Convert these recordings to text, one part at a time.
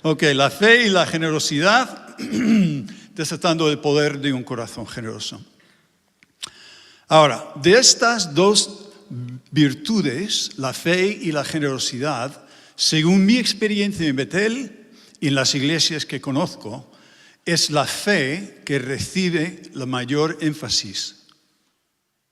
Ok, la fe y la generosidad, desatando el poder de un corazón generoso. Ahora, de estas dos virtudes, la fe y la generosidad, según mi experiencia en Betel y en las iglesias que conozco, es la fe que recibe la mayor énfasis.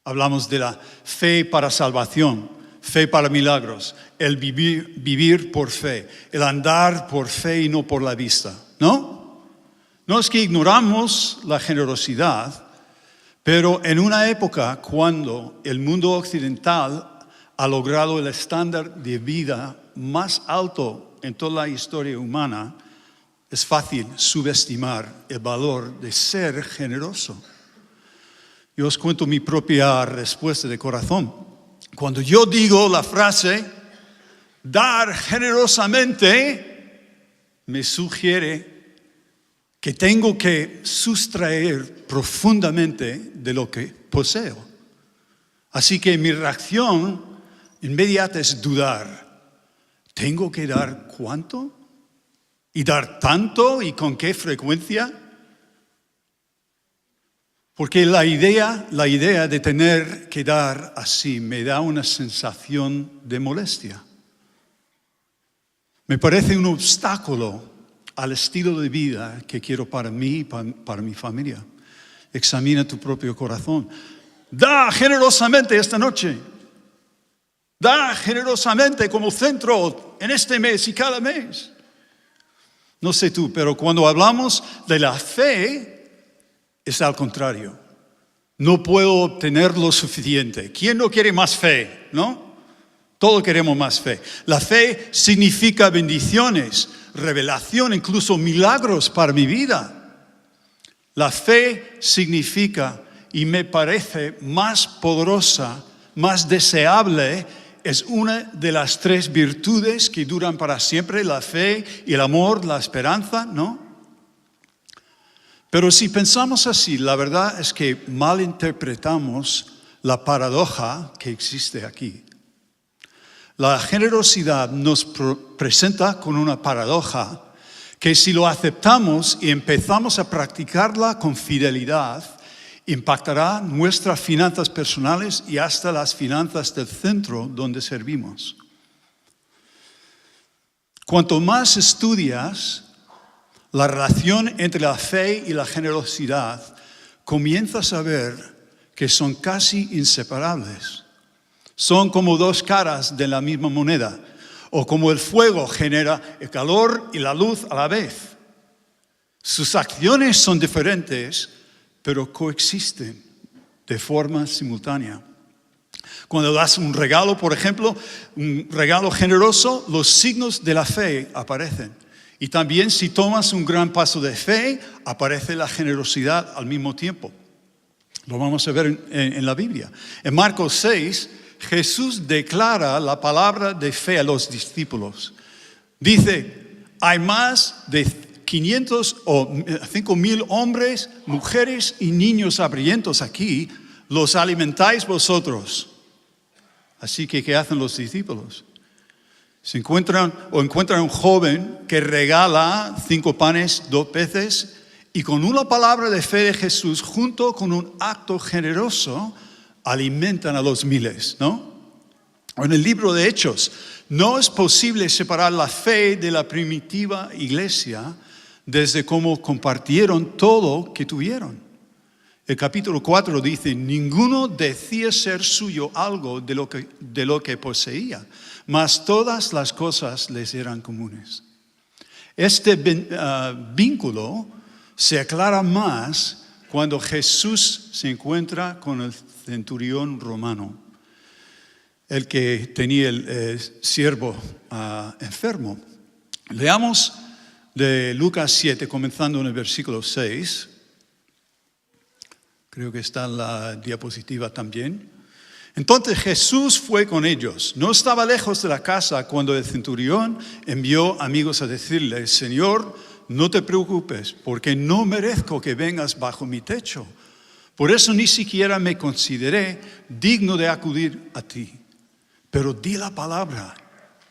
Hablamos de la fe para salvación, fe para milagros, el vivir por fe, el andar por fe y no por la vista, ¿no? No es que ignoramos la generosidad, pero en una época cuando el mundo occidental ha logrado el estándar de vida más alto en toda la historia humana, es fácil subestimar el valor de ser generoso. Yo os cuento mi propia respuesta de corazón. Cuando yo digo la frase, dar generosamente, me sugiere que tengo que sustraer profundamente de lo que poseo. Así que mi reacción inmediata es dudar. ¿Tengo que dar cuánto? ¿Y dar tanto? ¿Y con qué frecuencia? Porque la idea de tener que dar así me da una sensación de molestia. Me parece un obstáculo al estilo de vida que quiero para mí y para mi familia. Examina tu propio corazón. Da generosamente esta noche. Da generosamente como centro en este mes y cada mes. No sé tú, pero cuando hablamos de la fe, es al contrario. No puedo obtener lo suficiente. ¿Quién no quiere más fe? ¿No? Todos queremos más fe. La fe significa bendiciones, revelación, incluso milagros para mi vida. La fe significa, y me parece más poderosa, más deseable, es una de las tres virtudes que duran para siempre, la fe y el amor, la esperanza, ¿no? Pero si pensamos así, la verdad es que malinterpretamos la paradoja que existe aquí. La generosidad nos presenta con una paradoja que si lo aceptamos y empezamos a practicarla con fidelidad, impactará nuestras finanzas personales y hasta las finanzas del centro donde servimos. Cuanto más estudias la relación entre la fe y la generosidad, comienzas a ver que son casi inseparables. Son como dos caras de la misma moneda, o como el fuego genera el calor y la luz a la vez. Sus acciones son diferentes, pero coexisten de forma simultánea. Cuando das un regalo, por ejemplo, un regalo generoso, los signos de la fe aparecen. Y también si tomas un gran paso de fe, aparece la generosidad al mismo tiempo. Lo vamos a ver en la Biblia. En Marcos 6, Jesús declara la palabra de fe a los discípulos. Dice, hay más de 500 o 5,000 hombres, mujeres y niños hambrientos aquí, los alimentáis vosotros. Así que, ¿qué hacen los discípulos? Se encuentran un joven que regala 5 panes, 2 peces, y con una palabra de fe de Jesús, junto con un acto generoso, alimentan a los miles, ¿no? En el libro de Hechos, no es posible separar la fe de la primitiva iglesia desde cómo compartieron todo que tuvieron. El capítulo 4 dice, ninguno decía ser suyo algo de lo que poseía, mas todas las cosas les eran comunes. Este vínculo se aclara más cuando Jesús se encuentra con el centurión romano, el que tenía el siervo enfermo. Leamos de Lucas 7, comenzando en el versículo 6. Creo que está en la diapositiva también. Entonces Jesús fue con ellos. No estaba lejos de la casa cuando el centurión envió amigos a decirle, Señor, no te preocupes, porque no merezco que vengas bajo mi techo. Por eso ni siquiera me consideré digno de acudir a ti. Pero di la palabra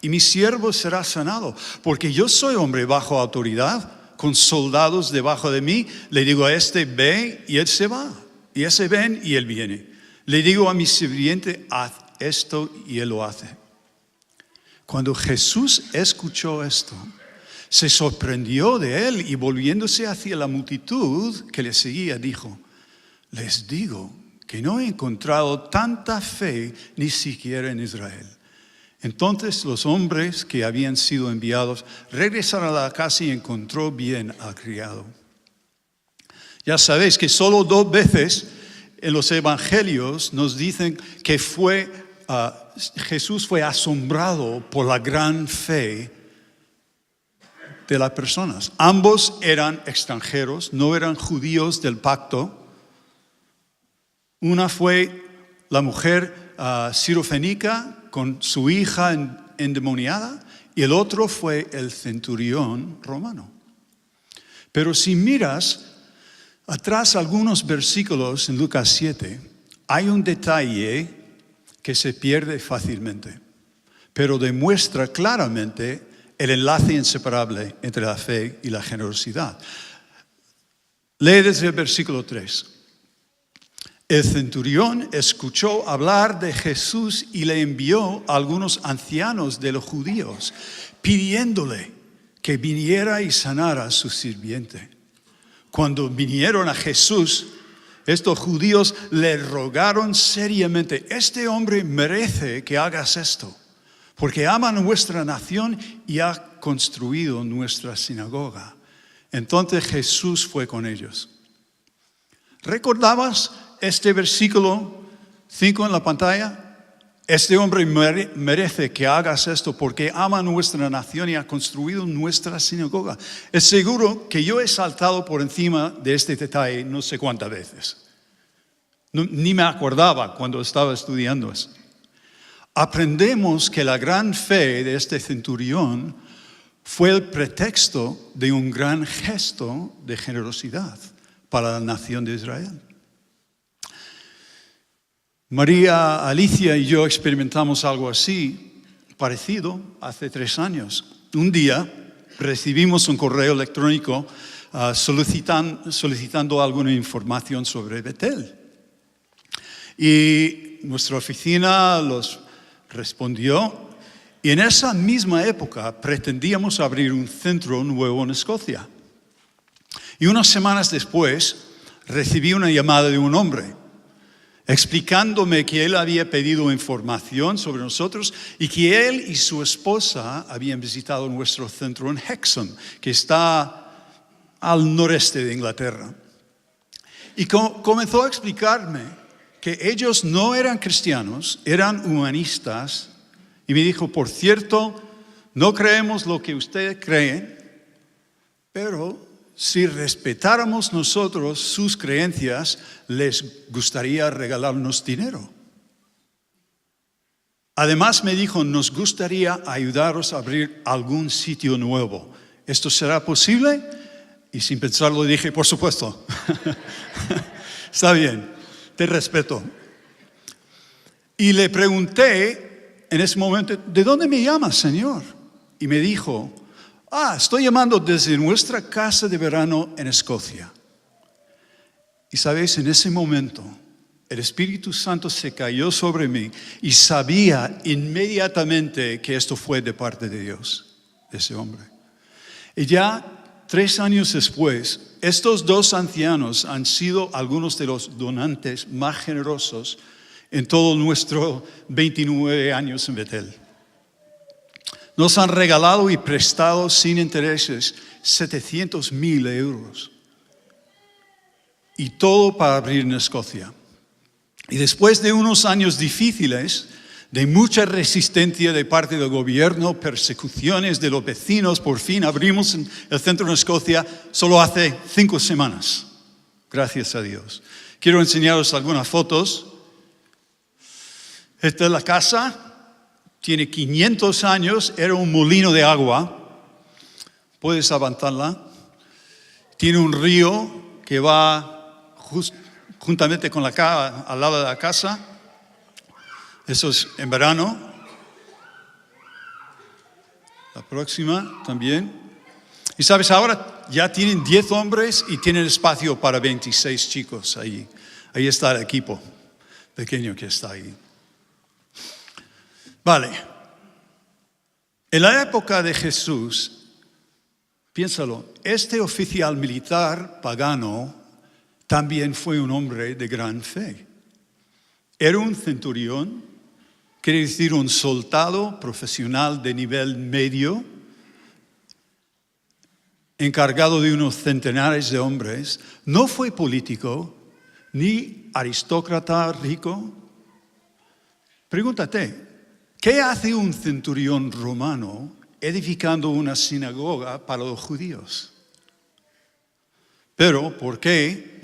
y mi siervo será sanado, porque yo soy hombre bajo autoridad, con soldados debajo de mí. Le digo a este, ve, y él se va. Y ese ven, y él viene. Le digo a mi sirviente, haz esto, y él lo hace. Cuando Jesús escuchó esto, se sorprendió de él, y volviéndose hacia la multitud que le seguía, dijo, les digo que no he encontrado tanta fe ni siquiera en Israel. Entonces los hombres que habían sido enviados regresaron a la casa y encontró bien al criado. Ya sabéis que solo 2 veces en los evangelios nos dicen que Jesús fue asombrado por la gran fe de las personas. Ambos eran extranjeros, no eran judíos del pacto. Una fue la mujer sirofenica con su hija endemoniada, y el otro fue el centurión romano. Pero si miras atrás algunos versículos en Lucas 7, hay un detalle que se pierde fácilmente, pero demuestra claramente el enlace inseparable entre la fe y la generosidad. Lee desde el versículo 3. El centurión escuchó hablar de Jesús y le envió a algunos ancianos de los judíos, pidiéndole que viniera y sanara a su sirviente. Cuando vinieron a Jesús, estos judíos le rogaron seriamente, este hombre merece que hagas esto, porque ama nuestra nación y ha construido nuestra sinagoga. Entonces Jesús fue con ellos. ¿Recordabas este versículo 5 en la pantalla? Este hombre merece que hagas esto porque ama nuestra nación y ha construido nuestra sinagoga. Es seguro que yo he saltado por encima de este detalle no sé cuántas veces. Ni me acordaba cuando estaba estudiando eso. Aprendemos que la gran fe de este centurión fue el pretexto de un gran gesto de generosidad para la nación de Israel. María Alicia y yo experimentamos algo así, parecido, hace 3 años. Un día recibimos un correo electrónico solicitando alguna información sobre Betel. Y nuestra oficina los respondió, y en esa misma época pretendíamos abrir un centro nuevo en Escocia. Y unas semanas después recibí una llamada de un hombre explicándome que él había pedido información sobre nosotros y que él y su esposa habían visitado nuestro centro en Hexham, que está al noreste de Inglaterra. Y comenzó a explicarme que ellos no eran cristianos, eran humanistas, y me dijo, por cierto, no creemos lo que ustedes creen, pero si respetáramos nosotros sus creencias, les gustaría regalarnos dinero. Además me dijo, nos gustaría ayudaros a abrir algún sitio nuevo. ¿Esto será posible? Y sin pensarlo dije, por supuesto. Está bien, te respeto. Y le pregunté en ese momento, ¿de dónde me llamas, Señor? Y me dijo, estoy llamando desde nuestra casa de verano en Escocia. Y sabéis, en ese momento, el Espíritu Santo se cayó sobre mí y sabía inmediatamente que esto fue de parte de Dios, de ese hombre. Y ya 3 años después, estos 2 ancianos han sido algunos de los donantes más generosos en todo nuestros 29 años en Betel. Nos han regalado y prestado sin intereses 700.000 euros. Y todo para abrir en Escocia. Y después de unos años difíciles, de mucha resistencia de parte del gobierno, persecuciones de los vecinos, por fin abrimos el centro en Escocia solo hace 5 semanas. Gracias a Dios. Quiero enseñaros algunas fotos. Esta es la casa. Tiene 500 años, era un molino de agua. Puedes avanzarla. Tiene un río que va juntamente con al lado de la casa. Eso es en verano. La próxima también. Y sabes, ahora ya tienen 10 hombres y tienen espacio para 26 chicos ahí. Ahí está el equipo pequeño que está ahí. Vale. En la época de Jesús, piénsalo, este oficial militar pagano también fue un hombre de gran fe. Era un centurión, quiere decir un soldado profesional de nivel medio, encargado de unos centenares de hombres. No fue político, ni aristócrata rico. Pregúntate, ¿qué hace un centurión romano edificando una sinagoga para los judíos? Pero, ¿por qué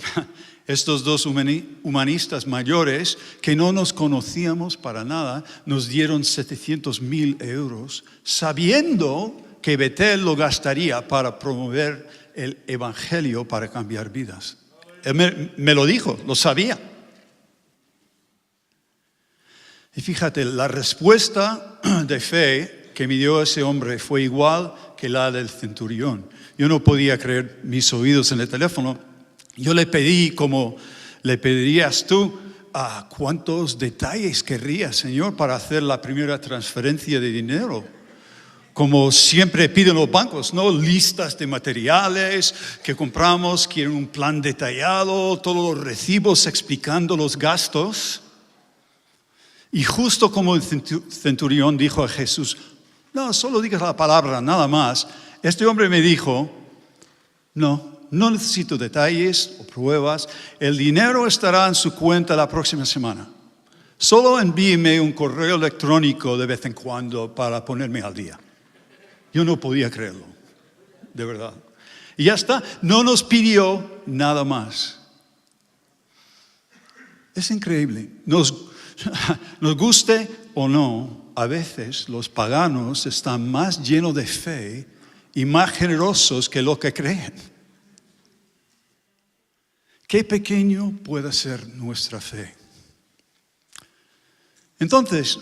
estos dos humanistas mayores que no nos conocíamos para nada nos dieron 700,000 euros sabiendo que Betel lo gastaría para promover el evangelio para cambiar vidas? Él me lo dijo, lo sabía. Y fíjate, la respuesta de fe que me dio ese hombre fue igual que la del centurión. Yo no podía creer mis oídos en el teléfono. Yo le pedí, como le pedirías tú, ¿cuántos detalles querría, Señor, para hacer la primera transferencia de dinero? Como siempre piden los bancos, ¿no? Listas de materiales que compramos, quieren un plan detallado, todos los recibos explicando los gastos. Y justo como el centurión dijo a Jesús, no, solo digas la palabra, nada más. Este hombre me dijo, no necesito detalles o pruebas. El dinero estará en su cuenta la próxima semana. Solo envíeme un correo electrónico de vez en cuando para ponerme al día. Yo no podía creerlo, de verdad. Y ya está, no nos pidió nada más. Es increíble. Nos guste o no, a veces los paganos están más llenos de fe y más generosos que lo que creen. Qué pequeño puede ser nuestra fe. Entonces,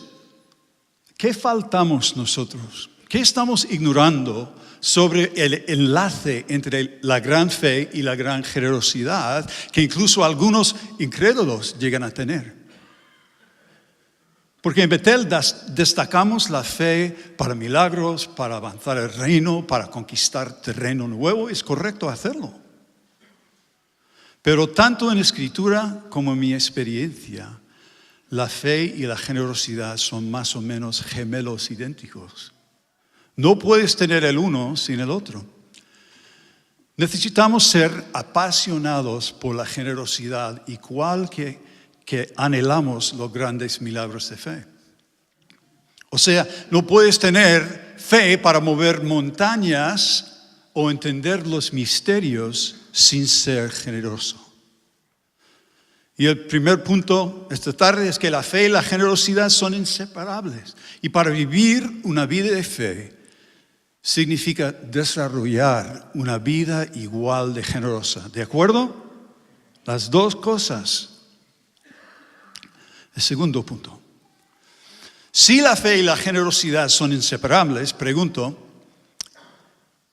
¿qué faltamos nosotros? ¿Qué estamos ignorando sobre el enlace entre la gran fe y la gran generosidad que incluso algunos incrédulos llegan a tener? Porque en Betel destacamos la fe para milagros, para avanzar el reino, para conquistar terreno nuevo. Es correcto hacerlo. Pero tanto en Escritura como en mi experiencia, la fe y la generosidad son más o menos gemelos idénticos. No puedes tener el uno sin el otro. Necesitamos ser apasionados por la generosidad, igual que anhelamos los grandes milagros de fe. O sea, no puedes tener fe para mover montañas o entender los misterios sin ser generoso. Y el primer punto esta tarde es que la fe y la generosidad son inseparables. Y para vivir una vida de fe significa desarrollar una vida igual de generosa. ¿De acuerdo? Las dos cosas. El segundo punto. Si la fe y la generosidad son inseparables, pregunto,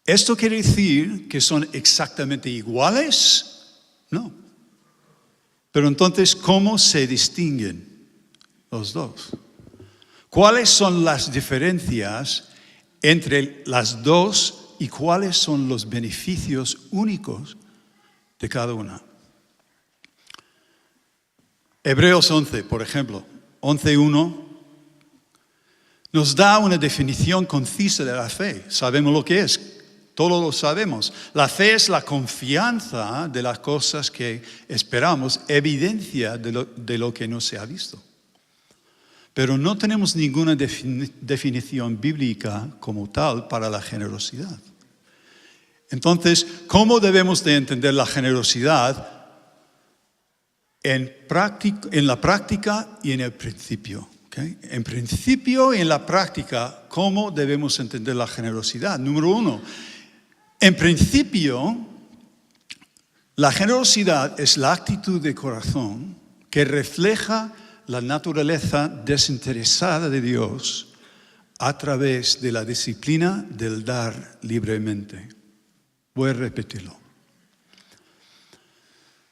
¿esto quiere decir que son exactamente iguales? No. Pero entonces, ¿cómo se distinguen los dos? ¿Cuáles son las diferencias entre las dos y cuáles son los beneficios únicos de cada una? Hebreos 11, por ejemplo, 11:1, nos da una definición concisa de la fe. Sabemos lo que es, todos lo sabemos. La fe es la confianza de las cosas que esperamos, evidencia de lo que no se ha visto. Pero no tenemos ninguna definición bíblica como tal para la generosidad. Entonces, ¿cómo debemos de entender la generosidad? En la práctica y en el principio. ¿Okay? En principio y en la práctica, ¿cómo debemos entender la generosidad? Número 1, en principio, la generosidad es la actitud de corazón que refleja la naturaleza desinteresada de Dios a través de la disciplina del dar libremente. Voy a repetirlo.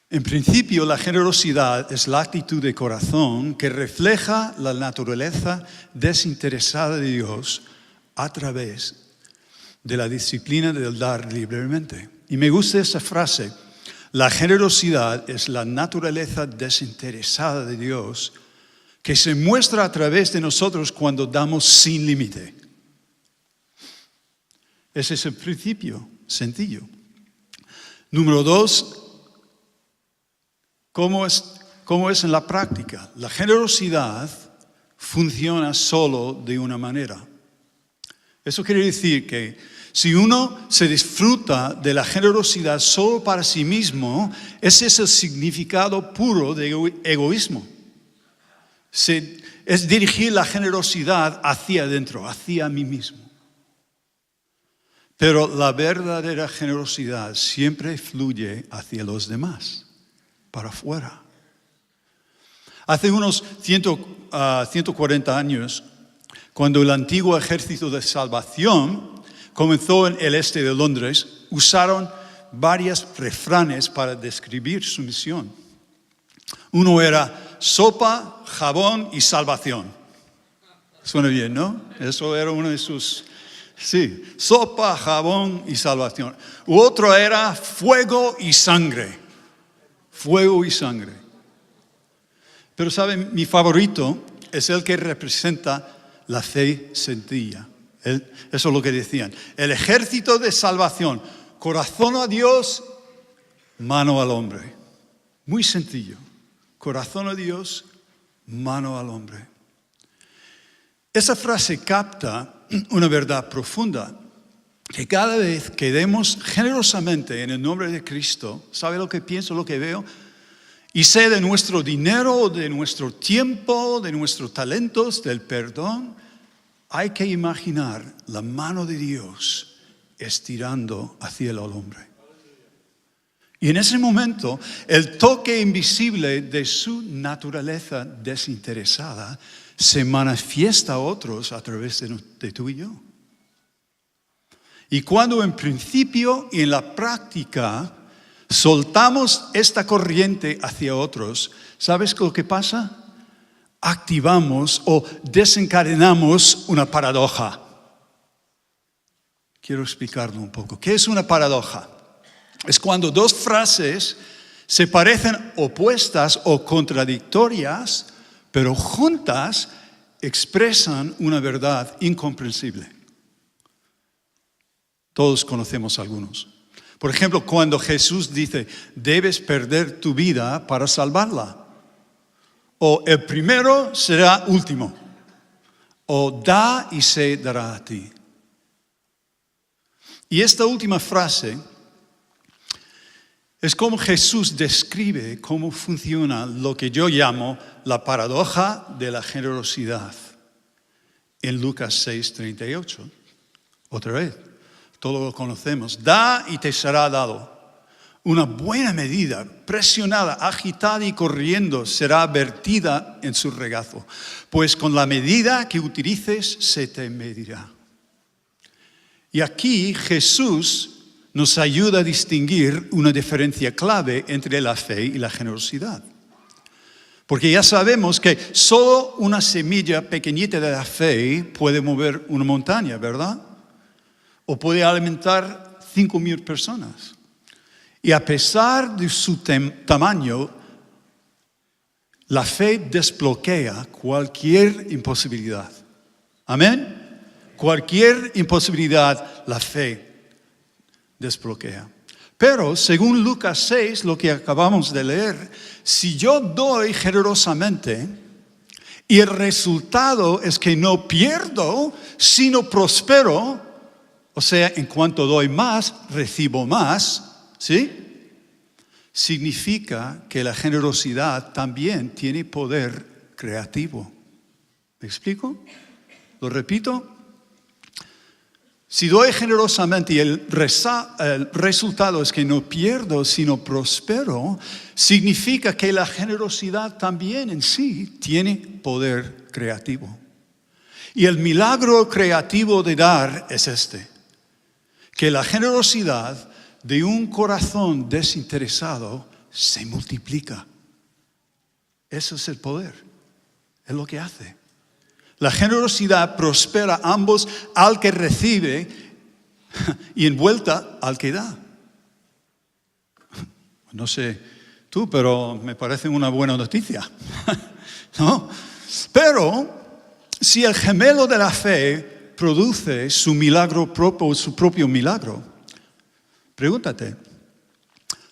En principio, la generosidad es la actitud de corazón que refleja la naturaleza desinteresada de Dios a través de la disciplina del dar libremente. Y me gusta esa frase. La generosidad es la naturaleza desinteresada de Dios que se muestra a través de nosotros cuando damos sin límite. Ese es el principio, sencillo. Número 2, ¿cómo es en la práctica? La generosidad funciona solo de una manera. Eso quiere decir que si uno se disfruta de la generosidad solo para sí mismo, ese es el significado puro de egoísmo. Es dirigir la generosidad hacia adentro, hacia mí mismo. Pero la verdadera generosidad siempre fluye hacia los demás, para afuera. Hace unos 140 años, cuando el antiguo ejército de salvación comenzó en el este de Londres, usaron varios refranes para describir su misión. Uno era sopa, jabón y salvación. Suena bien, ¿no? Eso era uno de sus... Sí, sopa, jabón y salvación. Otro era fuego y sangre. Fuego y sangre. Pero ¿saben? Mi favorito es el que representa la fe sencilla. Eso es lo que decían. El ejército de salvación. Corazón a Dios, mano al hombre. Muy sencillo. Corazón a Dios, mano al hombre. Esa frase capta una verdad profunda. Que cada vez que demos generosamente en el nombre de Cristo, ¿sabe lo que pienso, lo que veo? Y sea de nuestro dinero, de nuestro tiempo, de nuestros talentos, del perdón, hay que imaginar la mano de Dios estirando hacia el hombre. Y en ese momento, el toque invisible de su naturaleza desinteresada se manifiesta a otros a través de tú y yo. Y cuando en principio y en la práctica soltamos esta corriente hacia otros, ¿sabes lo que pasa? Activamos o desencadenamos una paradoja. Quiero explicarlo un poco. ¿Qué es una paradoja? Es cuando dos frases se parecen opuestas o contradictorias, pero juntas expresan una verdad incomprensible. Todos conocemos algunos. Por ejemplo, cuando Jesús dice, debes perder tu vida para salvarla. O el primero será último. O da y se dará a ti. Y esta última frase es como Jesús describe cómo funciona lo que yo llamo la paradoja de la generosidad. En Lucas 6:38. Otra vez, todos lo conocemos. Da y te será dado. Una buena medida, presionada, agitada y corriendo, será vertida en su regazo. Pues con la medida que utilices se te medirá. Y aquí Jesús nos ayuda a distinguir una diferencia clave entre la fe y la generosidad. Porque ya sabemos que solo una semilla pequeñita de la fe puede mover una montaña, ¿verdad? O puede alimentar 5,000 personas. Y a pesar de su tamaño, la fe desbloquea cualquier imposibilidad. ¿Amén? Cualquier imposibilidad, la fe desbloquea. Pero, según Lucas 6, lo que acabamos de leer, si yo doy generosamente y el resultado es que no pierdo, sino prospero, o sea, en cuanto doy más, recibo más, ¿sí? Significa que la generosidad también tiene poder creativo. ¿Me explico? ¿Lo repito? Si doy generosamente y el resultado es que no pierdo, sino prospero, significa que la generosidad también en sí tiene poder creativo. Y el milagro creativo de dar es este, que la generosidad de un corazón desinteresado se multiplica. Ese es el poder, es lo que hace. La generosidad prospera ambos al que recibe y en vuelta al que da. No sé tú, pero me parece una buena noticia, ¿no? Pero si el gemelo de la fe produce su propio milagro, pregúntate,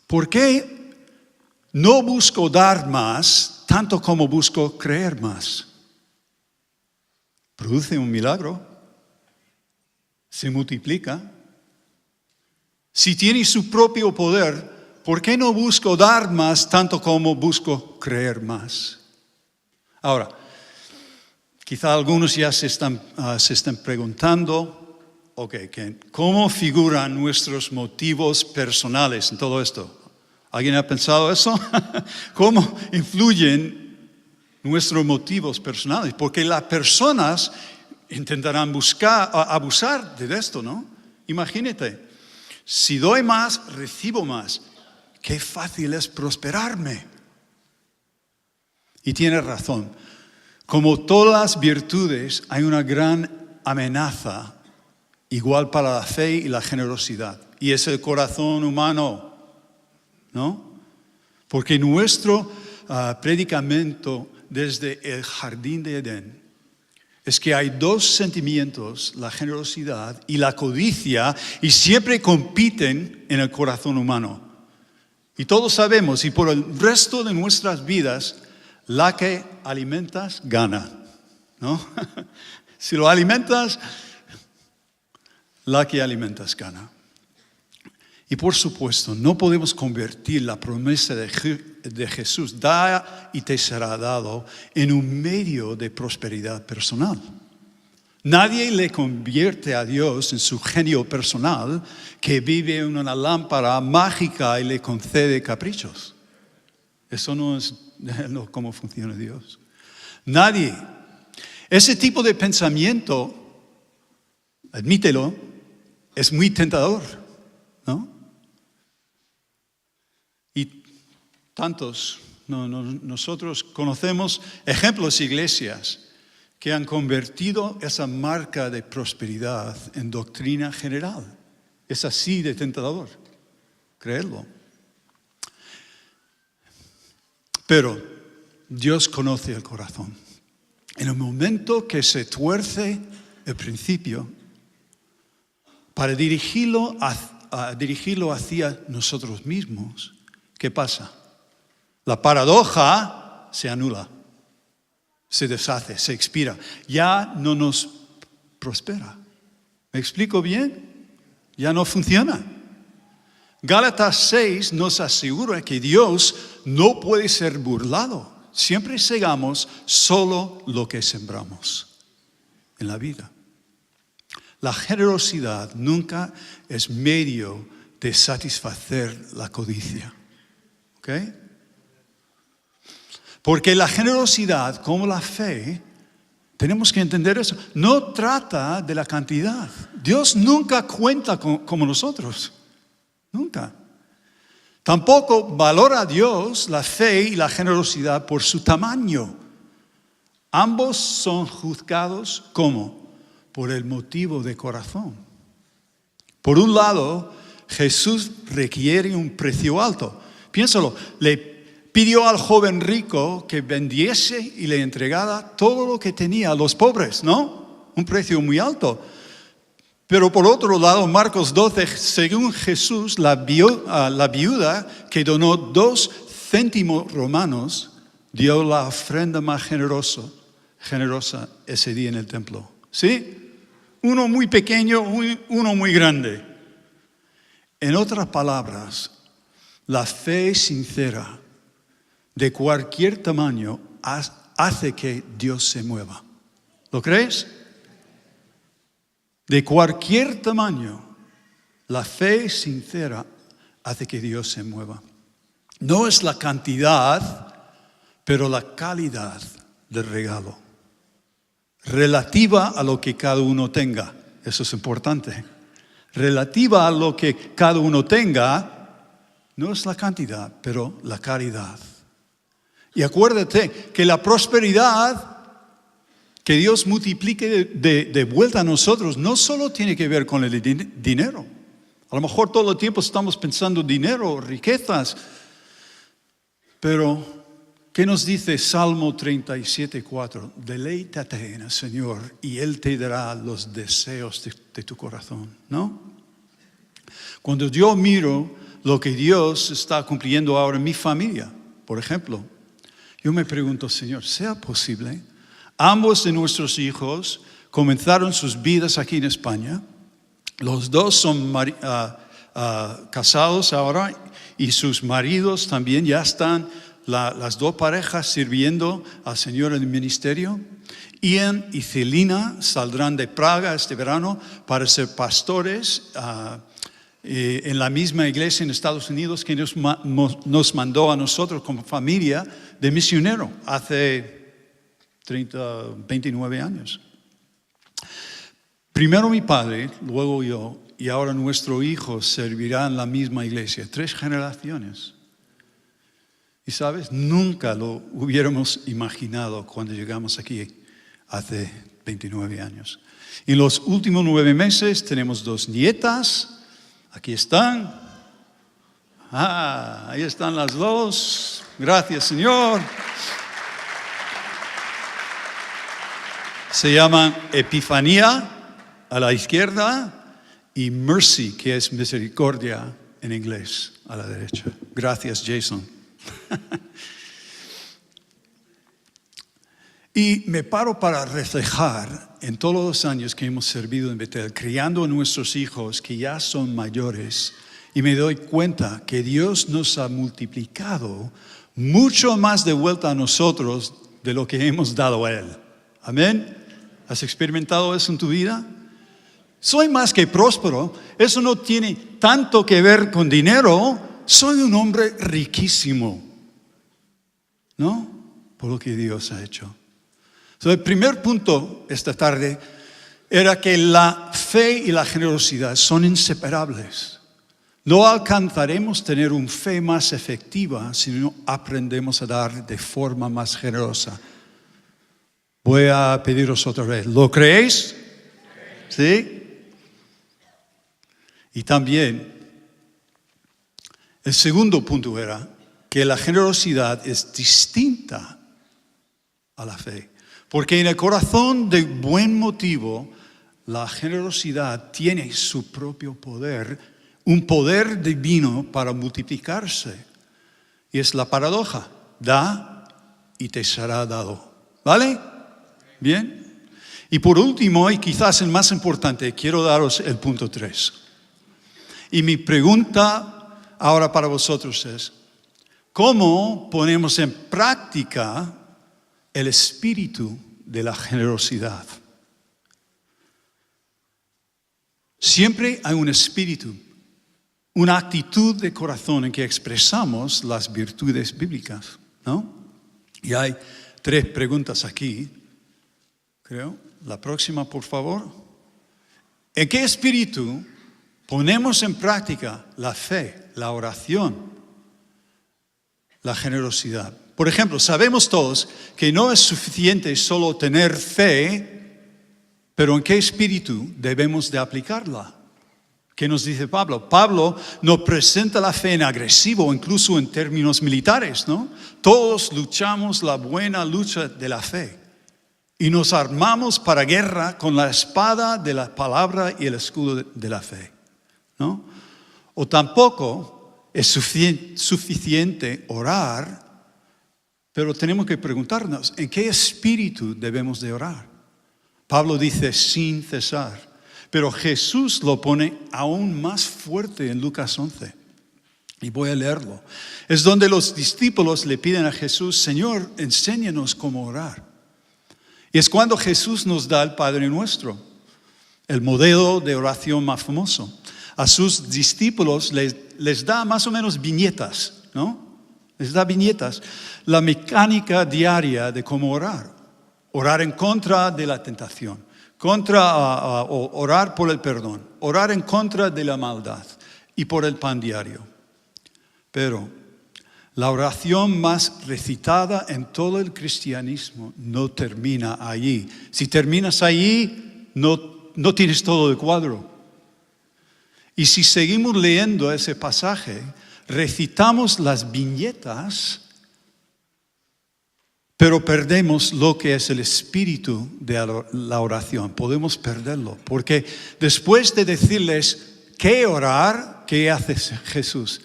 ¿por qué no busco dar más tanto como busco creer más? Produce un milagro, se multiplica. Si tiene su propio poder, ¿por qué no busco dar más tanto como busco creer más? Ahora, quizá algunos ya se están preguntando, ¿cómo figuran nuestros motivos personales en todo esto? ¿Alguien ha pensado eso? ¿Cómo influyen nuestros motivos personales? Porque las personas intentarán abusar de esto, ¿no? Imagínate, si doy más, recibo más. Qué fácil es prosperarme. Y tiene razón. Como todas las virtudes, hay una gran amenaza, igual para la fe y la generosidad. Y es el corazón humano, ¿no? Porque nuestro predicamento desde el jardín de Edén es que hay dos sentimientos, la generosidad y la codicia, y siempre compiten en el corazón humano. Y todos sabemos, y por el resto de nuestras vidas, la que alimentas gana, ¿no? Si lo alimentas, la que alimentas gana. Y por supuesto, no podemos convertir la promesa de Jesús, da y te será dado, en un medio de prosperidad personal. Nadie le convierte a Dios en su genio personal que vive en una lámpara mágica y le concede caprichos. Eso no es cómo funciona Dios. Nadie. Ese tipo de pensamiento, admítelo, es muy tentador, ¿no? Y tantos, nosotros conocemos ejemplos, iglesias, que han convertido esa marca de prosperidad en doctrina general. Es así de tentador, creerlo. Pero Dios conoce el corazón. En el momento que se tuerce el principio, para dirigirlo hacia nosotros mismos, ¿qué pasa? La paradoja se anula, se deshace, se expira. Ya no nos prospera. ¿Me explico bien? Ya no funciona. Gálatas 6 nos asegura que Dios no puede ser burlado. Siempre segamos solo lo que sembramos en la vida. La generosidad nunca es medio de satisfacer la codicia. ¿Ok? Porque la generosidad, como la fe, tenemos que entender eso, no trata de la cantidad. Dios nunca cuenta como nosotros. Nunca. Tampoco valora a Dios la fe y la generosidad por su tamaño. Ambos son juzgados ¿cómo? Por el motivo de corazón. Por un lado, Jesús requiere un precio alto. Piénsalo, le pidió al joven rico que vendiese y le entregara todo lo que tenía a los pobres, ¿no? Un precio muy alto. Pero por otro lado, Marcos 12, según Jesús, la viuda que donó 2 céntimos romanos, dio la ofrenda más generosa ese día en el templo. ¿Sí? Uno muy pequeño, uno muy grande. En otras palabras, la fe sincera de cualquier tamaño hace que Dios se mueva. ¿Lo crees? De cualquier tamaño, la fe sincera hace que Dios se mueva. No es la cantidad, pero la calidad del regalo. relativa a lo que cada uno tenga. Eso es importante. Relativa a lo que cada uno tenga, no es la cantidad, pero la calidad. Y acuérdate que la prosperidad que Dios multiplique de vuelta a nosotros no solo tiene que ver con el dinero. A lo mejor todo el tiempo estamos pensando dinero, riquezas. Pero, ¿qué nos dice Salmo 37:4? Deleítate en el Señor y Él te dará los deseos de tu corazón, ¿no? Cuando yo miro lo que Dios está cumpliendo ahora en mi familia, por ejemplo, yo me pregunto, Señor, ¿sea posible? Ambos de nuestros hijos comenzaron sus vidas aquí en España. Los dos son casados ahora y sus maridos también ya están, las dos parejas sirviendo al Señor en el ministerio. Ian y Celina saldrán de Praga este verano para ser pastores en la misma iglesia en Estados Unidos que nos mandó a nosotros como familia de misionero hace 29 años. Primero mi padre, luego yo, y ahora nuestro hijo servirá en la misma iglesia. 3 generaciones. Y sabes, nunca lo hubiéramos imaginado cuando llegamos aquí hace 29 años. En los últimos 9 meses tenemos 2 nietas. Aquí están. Ahí están las 2. Gracias, Señor. Se llaman Epifanía a la izquierda y Mercy, que es misericordia en inglés, a la derecha. Gracias, Jason. Y me paro para reflejar en todos los años que hemos servido en Betel, criando a nuestros hijos que ya son mayores, y me doy cuenta que Dios nos ha multiplicado mucho más de vuelta a nosotros de lo que hemos dado a Él. Amén. ¿Has experimentado eso en tu vida? Soy más que próspero. Eso no tiene tanto que ver con dinero. Soy un hombre riquísimo, ¿no? Por lo que Dios ha hecho. El primer punto esta tarde era que la fe y la generosidad son inseparables. No alcanzaremos tener una fe más efectiva si no aprendemos a dar de forma más generosa. Voy a pediros otra vez, ¿lo creéis? ¿Sí? Y también, el segundo punto era que la generosidad es distinta a la fe. Porque en el corazón de buen motivo, la generosidad tiene su propio poder, un poder divino para multiplicarse. Y es la paradoja, da y te será dado. ¿Vale? Bien. Y por último, y quizás el más importante, quiero daros el punto 3. Y mi pregunta ahora para vosotros es, ¿cómo ponemos en práctica el espíritu de la generosidad? Siempre hay un espíritu, una actitud de corazón en que expresamos las virtudes bíblicas, ¿no? Y hay 3 preguntas aquí, creo. La próxima, por favor. ¿En qué espíritu ponemos en práctica la fe, la oración, la generosidad? Por ejemplo, sabemos todos que no es suficiente solo tener fe, pero ¿en qué espíritu debemos de aplicarla? ¿Qué nos dice Pablo? Pablo no presenta la fe en agresivo, incluso en términos militares, ¿no? Todos luchamos la buena lucha de la fe y nos armamos para guerra con la espada de la palabra y el escudo de la fe, ¿no? O tampoco es suficiente orar, pero tenemos que preguntarnos, ¿en qué espíritu debemos de orar? Pablo dice sin cesar, pero Jesús lo pone aún más fuerte en Lucas 11. Y voy a leerlo. Es donde los discípulos le piden a Jesús, Señor, enséñanos cómo orar. Y es cuando Jesús nos da el Padre Nuestro, el modelo de oración más famoso. A sus discípulos les da más o menos viñetas, ¿no? Les da viñetas, la mecánica diaria de cómo orar. orar en contra de la tentación, orar por el perdón, orar en contra de la maldad y por el pan diario. Pero la oración más recitada en todo el cristianismo no termina allí. Si terminas allí, no tienes todo el cuadro. Y si seguimos leyendo ese pasaje, recitamos las viñetas, pero perdemos lo que es el espíritu de la oración. Podemos perderlo, porque después de decirles qué orar, ¿qué hace Jesús?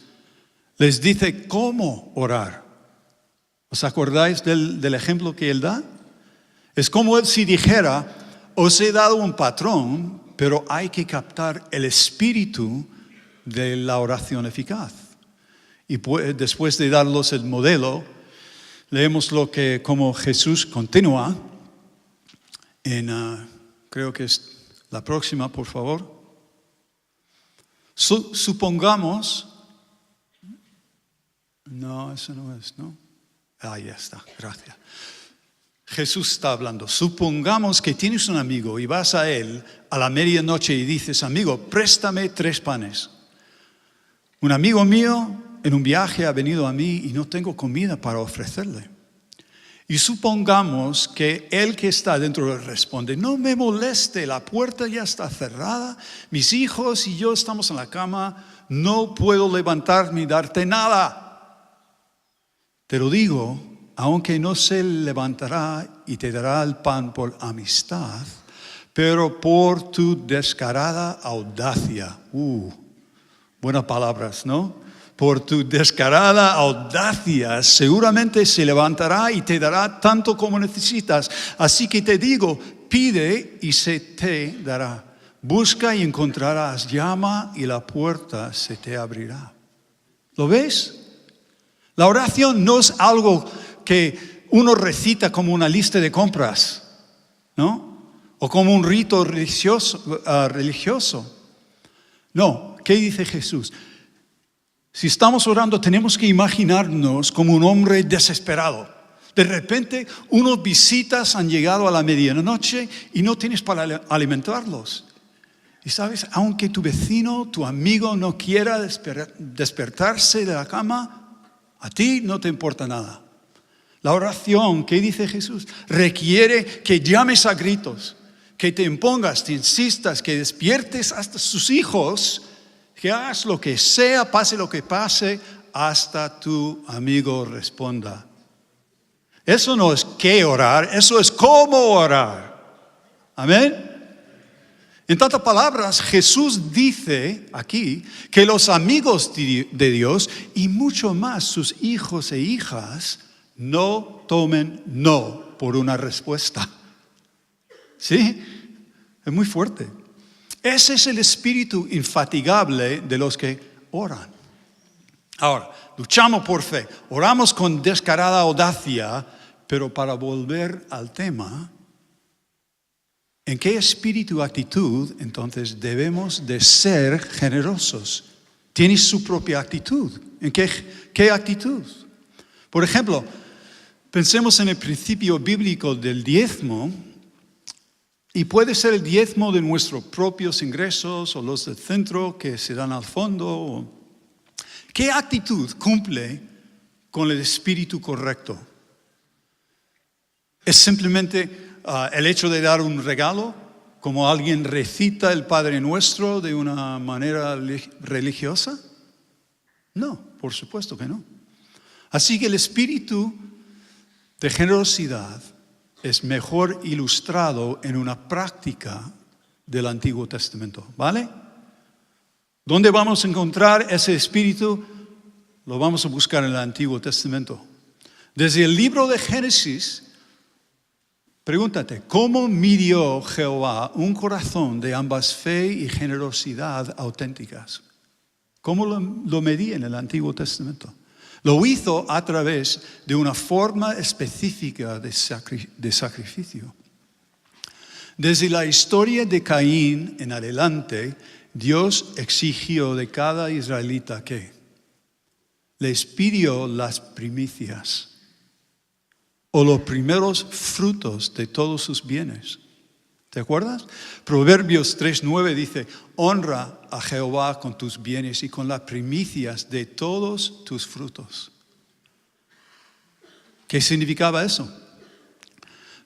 Les dice cómo orar. ¿Os acordáis del ejemplo que él da? Es como él si dijera, os he dado un patrón, pero hay que captar el espíritu de la oración eficaz. Y después de darlos el modelo, leemos como Jesús continúa en, creo que es la próxima, por favor. Supongamos, no, eso no es, ¿no? Ahí está, gracias. Jesús está hablando. Supongamos que tienes un amigo y vas a él a la medianoche y dices, amigo, préstame 3 panes. Un amigo mío en un viaje ha venido a mí y no tengo comida para ofrecerle. Y supongamos que el que está dentro le responde, no me moleste, la puerta ya está cerrada, mis hijos y yo estamos en la cama, no puedo levantarme y darte nada. Te lo digo, aunque no se levantará y te dará el pan por amistad, pero por tu descarada audacia. Buenas palabras, ¿no? Por tu descarada audacia, seguramente se levantará y te dará tanto como necesitas. Así que te digo, pide y se te dará. Busca y encontrarás. Llama y la puerta se te abrirá. ¿Lo ves? La oración no es algo que uno recita como una lista de compras, ¿no? O como un rito religioso. No, ¿qué dice Jesús? Si estamos orando, tenemos que imaginarnos como un hombre desesperado. De repente, unos visitas han llegado a la medianoche y no tienes para alimentarlos. Y sabes, aunque tu vecino, tu amigo no quiera despertarse de la cama, a ti no te importa nada. La oración, ¿qué dice Jesús? Requiere que llames a gritos, que te impongas, te insistas, que despiertes hasta sus hijos, que hagas lo que sea, pase lo que pase, hasta tu amigo responda. Eso no es qué orar, eso es cómo orar. Amén. En tantas palabras, Jesús dice aquí que los amigos de Dios y mucho más sus hijos e hijas no tomen no por una respuesta. ¿Sí? Es muy fuerte. Ese es el espíritu infatigable de los que oran. Ahora, luchamos por fe, oramos con descarada audacia, pero para volver al tema, ¿en qué espíritu, actitud, entonces, debemos de ser generosos? Tiene su propia actitud. ¿En qué actitud? Por ejemplo, pensemos en el principio bíblico del diezmo, y puede ser el diezmo de nuestros propios ingresos o los del centro que se dan al fondo. ¿Qué actitud cumple con el espíritu correcto? ¿Es simplemente el hecho de dar un regalo, como alguien recita el Padre Nuestro de una manera religiosa? No, por supuesto que no. Así que el espíritu de generosidad es mejor ilustrado en una práctica del Antiguo Testamento, ¿vale? ¿Dónde vamos a encontrar ese espíritu? Lo vamos a buscar en el Antiguo Testamento. Desde el libro de Génesis, pregúntate, ¿cómo midió Jehová un corazón de ambas fe y generosidad auténticas? ¿Cómo lo medía en el Antiguo Testamento? Lo hizo a través de una forma específica de sacrificio. Desde la historia de Caín en adelante, Dios exigió de cada israelita que les pidió las primicias. o los primeros frutos de todos sus bienes. ¿Te acuerdas? Proverbios 3:9 dice, honra a Jehová con tus bienes y con las primicias de todos tus frutos. ¿Qué significaba eso?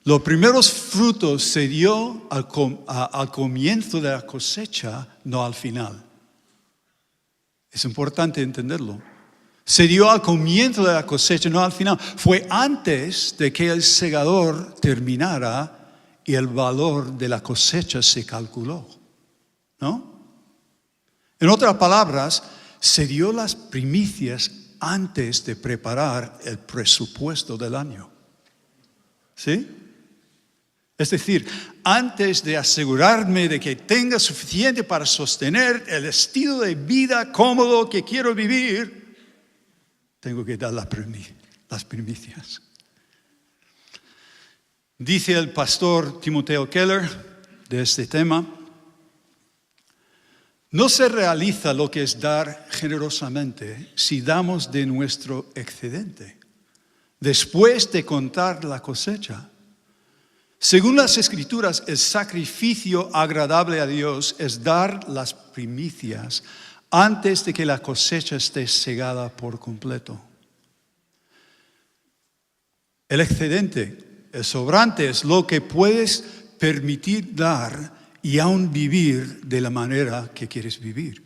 Los primeros frutos se dio al comienzo de la cosecha, no al final. Es importante entenderlo. Se dio al comienzo de la cosecha, no al final. Fue antes de que el segador terminara y el valor de la cosecha se calculó, ¿no? En otras palabras, se dio las primicias antes de preparar el presupuesto del año. ¿Sí? Es decir, antes de asegurarme de que tenga suficiente para sostener el estilo de vida cómodo que quiero vivir, tengo que dar las primicias. Dice el pastor Timoteo Keller de este tema, no se realiza lo que es dar generosamente si damos de nuestro excedente, después de contar la cosecha. Según las Escrituras, el sacrificio agradable a Dios es dar las primicias antes de que la cosecha esté segada por completo. El excedente, el sobrante, es lo que puedes permitir dar y aún vivir de la manera que quieres vivir.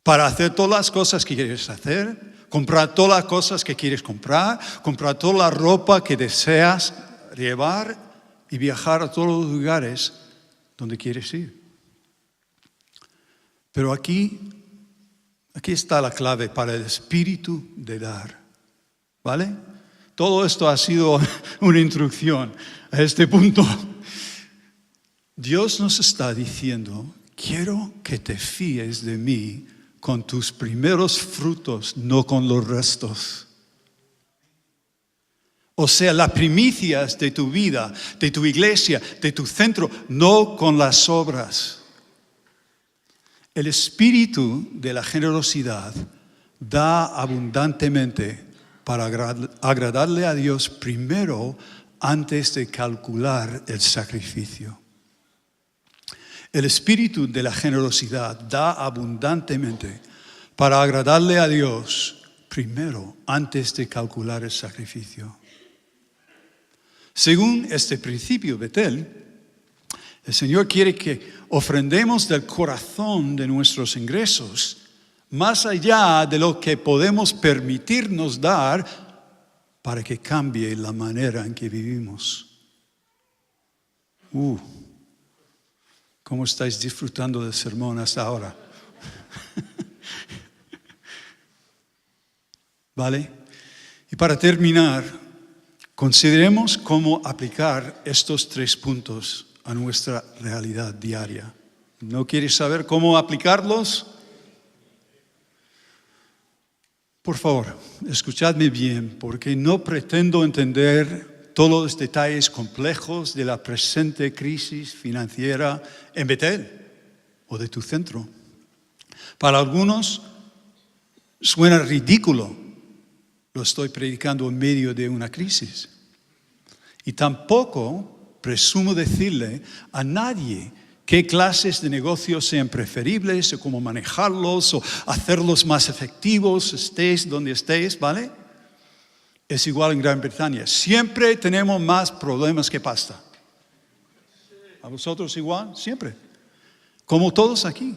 Para hacer todas las cosas que quieres hacer, comprar todas las cosas que quieres comprar toda la ropa que deseas llevar y viajar a todos los lugares donde quieres ir. Pero aquí está la clave para el espíritu de dar, ¿vale? Todo esto ha sido una introducción a este punto. Dios nos está diciendo, quiero que te fíes de mí con tus primeros frutos, no con los restos. O sea, las primicias de tu vida, de tu iglesia, de tu centro, no con las obras. El espíritu de la generosidad da abundantemente para agradarle a Dios primero antes de calcular el sacrificio. El espíritu de la generosidad da abundantemente para agradarle a Dios primero antes de calcular el sacrificio. Según este principio, Betel, el Señor quiere que ofrendemos del corazón de nuestros ingresos, más allá de lo que podemos permitirnos dar para que cambie la manera en que vivimos. ¿Cómo estáis disfrutando del sermón hasta ahora? ¿Vale? Y para terminar, consideremos cómo aplicar estos 3 puntos a nuestra realidad diaria. ¿No quieres saber cómo aplicarlos? Por favor, escuchadme bien, porque no pretendo entender todos los detalles complejos de la presente crisis financiera en Betel o de tu centro. Para algunos suena ridículo, lo estoy predicando en medio de una crisis. Y tampoco presumo decirle a nadie qué clases de negocios sean preferibles o cómo manejarlos o hacerlos más efectivos, estés donde estés, ¿vale? Es igual en Gran Bretaña. Siempre tenemos más problemas que pasta. ¿A vosotros igual? Siempre. Como todos aquí.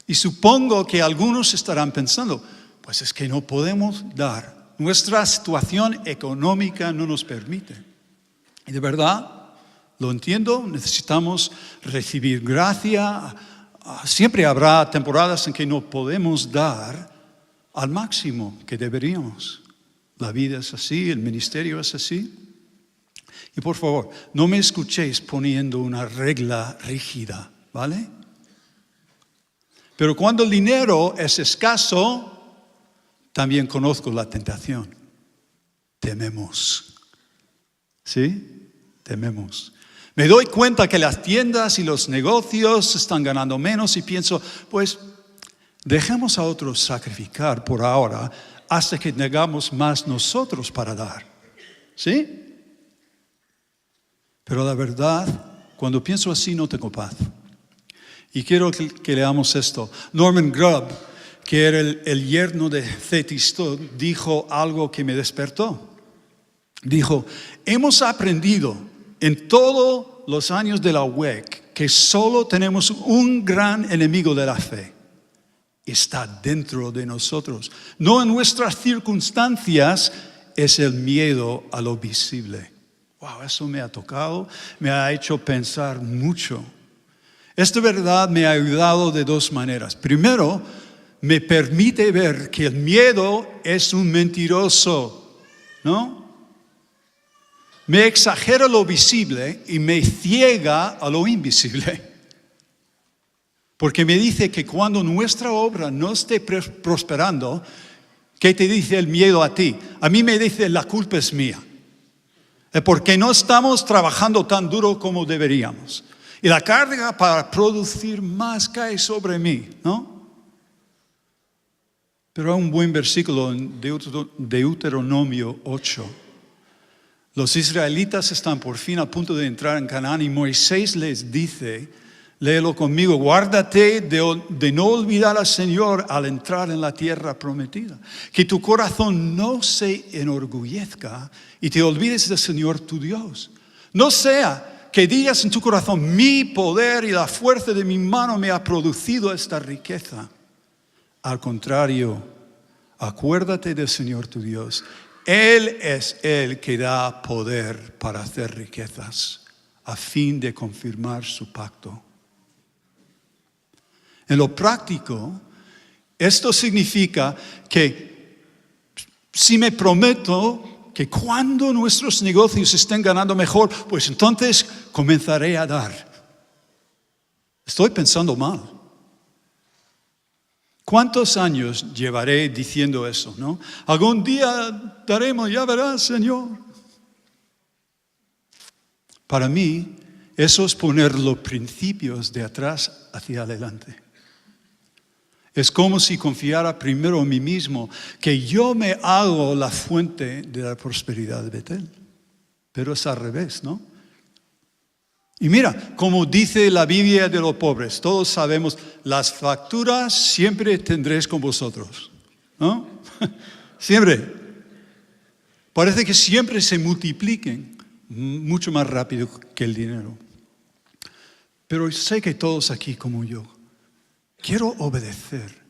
Y supongo que algunos estarán pensando, pues es que no podemos dar. Nuestra situación económica no nos permite. Y de verdad, lo entiendo, necesitamos recibir gracia. Siempre habrá temporadas en que no podemos dar al máximo que deberíamos. La vida es así, el ministerio es así. Y por favor, no me escuchéis poniendo una regla rígida, ¿vale? Pero cuando el dinero es escaso, también conozco la tentación. Tememos. ¿Sí? Tememos. Me doy cuenta que las tiendas y los negocios están ganando menos y pienso, pues dejemos a otros sacrificar por ahora hasta que tengamos más nosotros para dar. ¿Sí? Pero la verdad, cuando pienso así no tengo paz. Y quiero que leamos esto. Norman Grubb, que era el yerno de Thetis Todd, dijo algo que me despertó. Dijo, hemos aprendido en todos los años de la WEC que solo tenemos un gran enemigo de la fe. Está dentro de nosotros. No en nuestras circunstancias, es el miedo a lo visible. Wow, eso me ha tocado, me ha hecho pensar mucho. Esta verdad me ha ayudado de dos maneras. Primero, me permite ver que el miedo es un mentiroso, ¿no? Me exagera lo visible y me ciega a lo invisible. Porque me dice que cuando nuestra obra no esté prosperando, ¿qué te dice el miedo a ti? A mí me dice la culpa es mía. Porque no estamos trabajando tan duro como deberíamos. Y la carga para producir más cae sobre mí, ¿no? Pero hay un buen versículo en Deuteronomio 8. Los israelitas están por fin a punto de entrar en Canaán y Moisés les dice, léelo conmigo, guárdate de no olvidar al Señor al entrar en la tierra prometida. Que tu corazón no se enorgullezca y te olvides del Señor tu Dios. No sea que digas en tu corazón, mi poder y la fuerza de mi mano me ha producido esta riqueza. Al contrario, acuérdate del Señor tu Dios. Él es el que da poder para hacer riquezas, a fin de confirmar su pacto. En lo práctico, esto significa que si me prometo que cuando nuestros negocios estén ganando mejor, pues entonces comenzaré a dar. Estoy pensando mal. ¿Cuántos años llevaré diciendo eso, no? Algún día daremos, ya verás, Señor. Para mí, eso es poner los principios de atrás hacia adelante. Es como si confiara primero en mí mismo, que yo me hago la fuente de la prosperidad de Betel. Pero es al revés, ¿no? Y mira, como dice la Biblia de los pobres, todos sabemos, las facturas siempre tendréis con vosotros, ¿no? Siempre. Parece que siempre se multipliquen mucho más rápido que el dinero. Pero sé que todos aquí como yo, quiero obedecer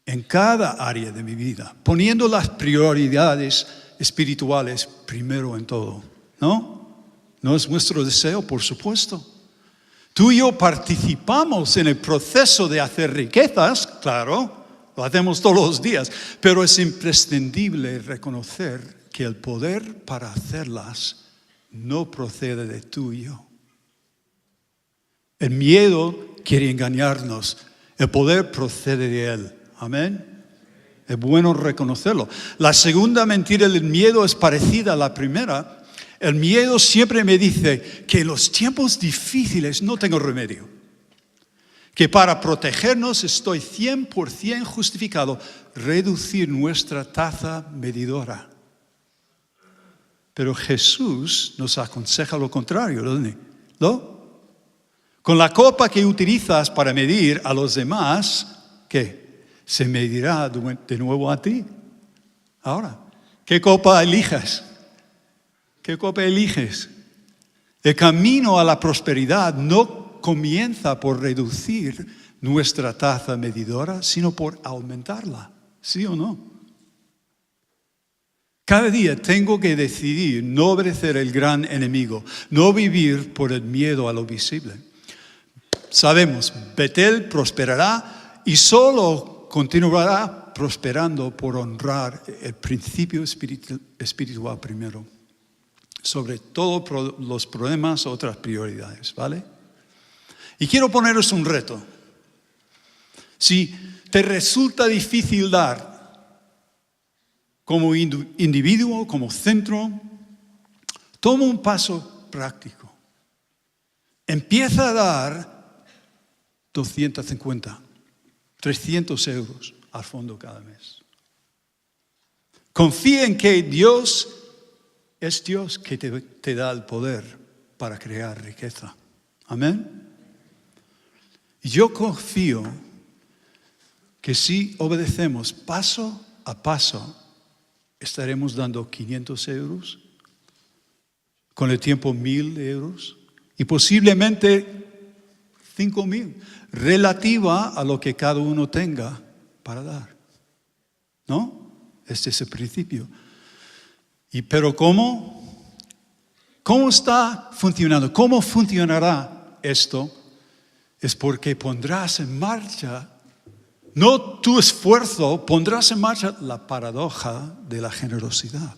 en cada área de mi vida, poniendo las prioridades espirituales primero en todo, ¿no? ¿No es nuestro deseo? Por supuesto. Tú y yo participamos en el proceso de hacer riquezas, claro, lo hacemos todos los días, pero es imprescindible reconocer que el poder para hacerlas no procede de tú y yo. El miedo quiere engañarnos, el poder procede de Él. Amén. Es bueno reconocerlo. La segunda mentira del miedo es parecida a la primera. El miedo siempre me dice que en los tiempos difíciles no tengo remedio. Que para protegernos estoy 100% justificado reducir nuestra taza medidora. Pero Jesús nos aconseja lo contrario, ¿no? Con la copa que utilizas para medir a los demás, ¿qué? Se medirá de nuevo a ti. Ahora, ¿qué copa eliges? ¿Qué copa eliges? El camino a la prosperidad no comienza por reducir nuestra taza medidora, sino por aumentarla. ¿Sí o no? Cada día tengo que decidir no obedecer al gran enemigo, no vivir por el miedo a lo visible. Sabemos, Betel prosperará y solo continuará prosperando por honrar el principio espiritual primero. Sobre todos los problemas, otras prioridades, ¿vale? Y quiero poneros un reto. Si te resulta difícil dar como individuo, como centro, toma un paso práctico. Empieza a dar 250, 300 euros al fondo cada mes. Confía en que Dios es Dios que te da el poder para crear riqueza. Amén. Y yo confío que si obedecemos paso a paso, estaremos dando 500 euros, con el tiempo 1.000 euros y posiblemente 5.000, relativa a lo que cada uno tenga para dar. ¿No? Este es el principio. Pero ¿cómo? ¿Cómo está funcionando? ¿Cómo funcionará esto? Es porque pondrás en marcha, no tu esfuerzo, pondrás en marcha la paradoja de la generosidad.